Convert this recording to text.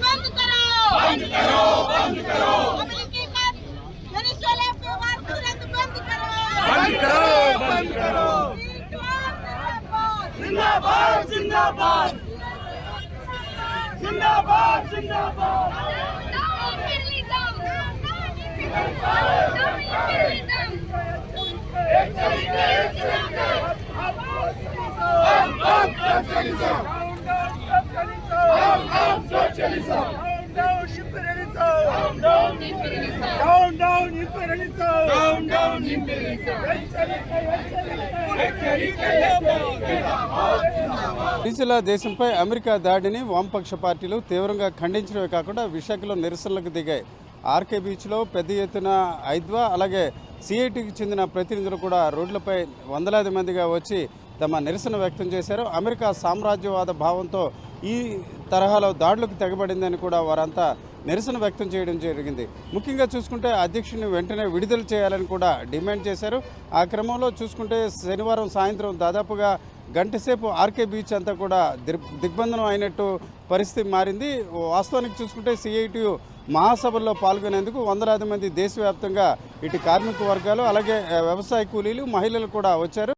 बंद करो बंद करो अमेरिकी का वेनेजुएला पे वार तुरंत बंद करो बंद करो बंद करो जिंदाबाद जिंदाबाद जिंदाबाद जिंदाबाद नो इंपीरियलिज्म नो इंपीरियलिज्म एक तरीके socialism down imperialism down imperialism down imperialism down imperialism Srisaila దేశంపై అమెరికా దాడిని వామపక్ష పార్టీలు తీవ్రంగా ఖండించడమే కాకుండా విశాఖలో నిరసనలకు దిగాయి. ఆర్కే బీచ్లో పెద్ద ఎత్తున ఐద్వా అలాగే సిఐటికి చెందిన ప్రతినిధులు కూడా రోడ్లపై వందలాది మందిగా వచ్చి తమ నిరసన వ్యక్తం చేశారు. అమెరికా సామ్రాజ్యవాద భావంతో ఈ తరహాలో దాడులకు తెగబడిందని కూడా వారంతా నిరసన వ్యక్తం చేయడం జరిగింది. ముఖ్యంగా చూసుకుంటే అధ్యక్షుడిని వెంటనే విడుదల చేయాలని కూడా డిమాండ్ చేశారు. ఆ క్రమంలో చూసుకుంటే శనివారం సాయంత్రం దాదాపుగా గంటసేపు ఆర్కే బీచ్ అంతా కూడా దిగ్బంధనం అయినట్టు పరిస్థితి మారింది. వాస్తవానికి చూసుకుంటే సిఐటియు మహాసభల్లో పాల్గొనేందుకు వందలాది మంది దేశవ్యాప్తంగా ఇటు కార్మిక వర్గాలు అలాగే వ్యవసాయ కూలీలు మహిళలు కూడా వచ్చారు.